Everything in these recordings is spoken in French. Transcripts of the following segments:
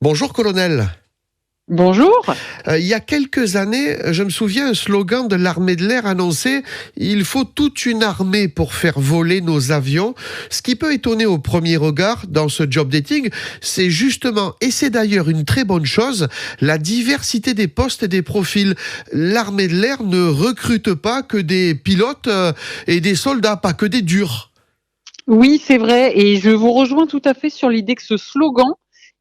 Bonjour colonel. Bonjour. Il y a quelques années, je me souviens, un slogan de l'armée de l'air annonçait «Il faut toute une armée pour faire voler nos avions». Ce qui peut étonner au premier regard dans ce job dating, c'est justement, et c'est d'ailleurs une très bonne chose, la diversité des postes et des profils. L'armée de l'air ne recrute pas que des pilotes et des soldats, pas que des durs. Oui, c'est vrai, et je vous rejoins tout à fait sur l'idée que ce slogan,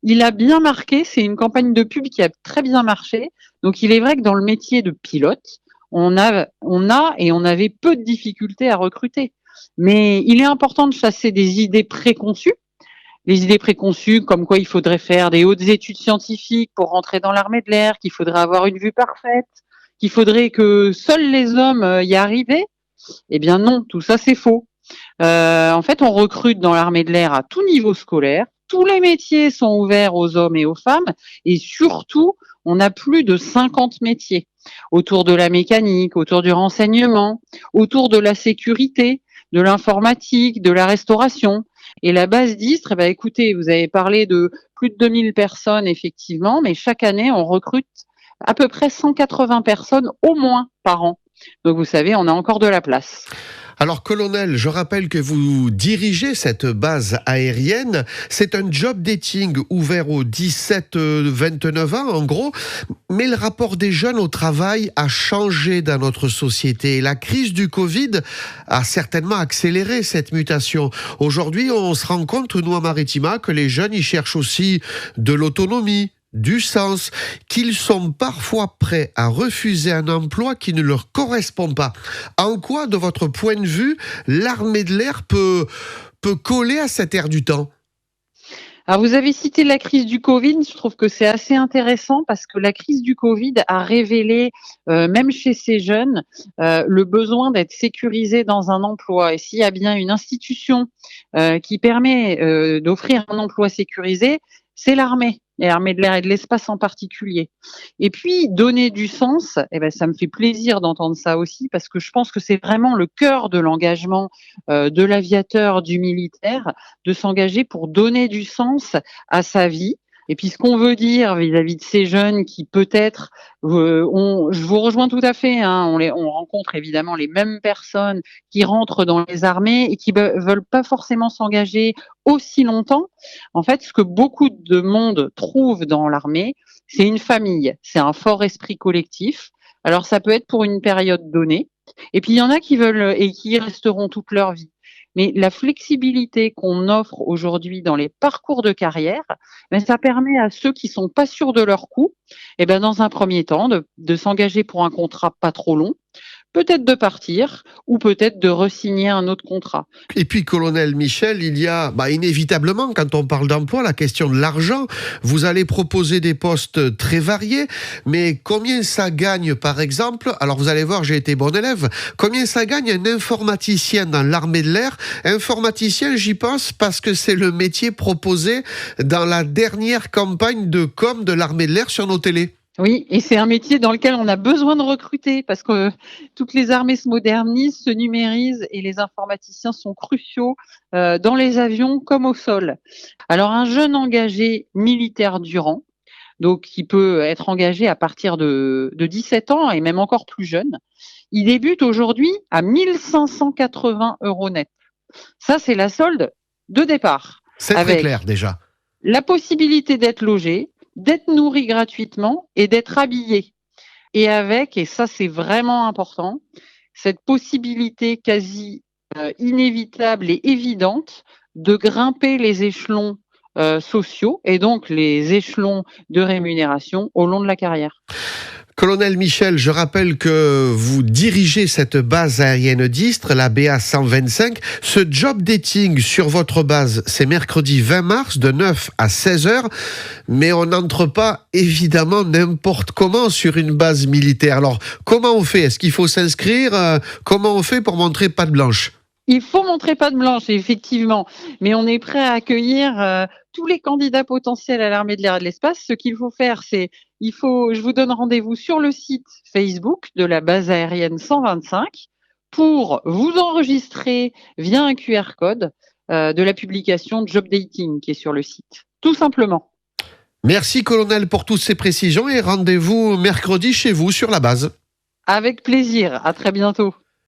il a bien marqué. C'est une campagne de pub qui a très bien marché. Donc, il est vrai que dans le métier de pilote, on avait peu de difficultés à recruter. Mais il est important de chasser des idées préconçues. Les idées préconçues comme quoi il faudrait faire des hautes études scientifiques pour rentrer dans l'armée de l'air, qu'il faudrait avoir une vue parfaite, qu'il faudrait que seuls les hommes y arrivaient. Eh bien non, tout ça c'est faux. En fait, on recrute dans l'armée de l'air à tout niveau scolaire. Tous les métiers sont ouverts aux hommes et aux femmes, et surtout, on a plus de 50 métiers autour de la mécanique, autour du renseignement, autour de la sécurité, de l'informatique, de la restauration. Et la base d'Istres, eh ben, écoutez, vous avez parlé de plus de 2000 personnes, effectivement, mais chaque année, on recrute à peu près 180 personnes au moins par an. Donc, vous savez, on a encore de la place. Alors, colonel, je rappelle que vous dirigez cette base aérienne. C'est un job dating ouvert aux 17-29 ans, en gros. Mais le rapport des jeunes au travail a changé dans notre société. La crise du Covid a certainement accéléré cette mutation. Aujourd'hui, on se rend compte, nous, à Maritima, que les jeunes, ils cherchent aussi de l'autonomie, du sens, qu'ils sont parfois prêts à refuser un emploi qui ne leur correspond pas. En quoi, de votre point de vue, l'armée de l'air peut coller à cette ère du temps ? Alors, vous avez cité la crise du Covid. Je trouve que c'est assez intéressant parce que la crise du Covid a révélé, même chez ces jeunes, le besoin d'être sécurisé dans un emploi. Et s'il y a bien une institution qui permet d'offrir un emploi sécurisé, c'est l'armée. Et l'armée de l'air et de l'espace en particulier. Et puis, donner du sens, eh ben, ça me fait plaisir d'entendre ça aussi, parce que je pense que c'est vraiment le cœur de l'engagement de l'aviateur, du militaire, de s'engager pour donner du sens à sa vie. Et puis ce qu'on veut dire vis-à-vis de ces jeunes qui peut-être, je vous rejoins tout à fait, hein, on rencontre évidemment les mêmes personnes qui rentrent dans les armées et qui veulent pas forcément s'engager aussi longtemps. En fait, ce que beaucoup de monde trouve dans l'armée, c'est une famille, c'est un fort esprit collectif. Alors ça peut être pour une période donnée, et puis il y en a qui veulent et qui y resteront toute leur vie. Mais la flexibilité qu'on offre aujourd'hui dans les parcours de carrière, ben, ça permet à ceux qui sont pas sûrs de leur coup, eh ben, dans un premier temps, de s'engager pour un contrat pas trop long, peut-être de partir ou peut-être de re-signer un autre contrat. Et puis, colonel Michel, il y a inévitablement, quand on parle d'emploi, la question de l'argent. Vous allez proposer des postes très variés, mais combien ça gagne, par exemple ? Alors, vous allez voir, j'ai été bon élève. Combien ça gagne un informaticien dans l'armée de l'air ? Informaticien, j'y pense parce que c'est le métier proposé dans la dernière campagne de com de l'armée de l'air sur nos télés. Oui, et c'est un métier dans lequel on a besoin de recruter parce que toutes les armées se modernisent, se numérisent et les informaticiens sont cruciaux dans les avions comme au sol. Alors un jeune engagé militaire du rang, donc qui peut être engagé à partir de 17 ans et même encore plus jeune, il débute aujourd'hui à 1 580 € net. Ça, c'est la solde de départ, C'est très avec clair déjà. la possibilité d'être logé, d'être nourri gratuitement et d'être habillé. Et avec, et ça c'est vraiment important, cette possibilité quasi inévitable et évidente de grimper les échelons sociaux et donc les échelons de rémunération au long de la carrière. Colonel Michel, je rappelle que vous dirigez cette base aérienne d'Istres, la BA 125. Ce job dating sur votre base, c'est mercredi 20 mars de 9 à 16 heures. Mais on n'entre pas évidemment n'importe comment sur une base militaire. Alors, comment on fait ? Est-ce qu'il faut s'inscrire ? Comment on fait pour montrer patte blanche ? Il faut montrer patte blanche, effectivement, mais on est prêt à accueillir tous les candidats potentiels à l'armée de l'air et de l'espace. Ce qu'il faut faire, je vous donne rendez-vous sur le site Facebook de la base aérienne 125 pour vous enregistrer via un QR code de la publication Job Dating qui est sur le site, tout simplement. Merci colonel pour toutes ces précisions et rendez-vous mercredi chez vous sur la base. Avec plaisir. À très bientôt.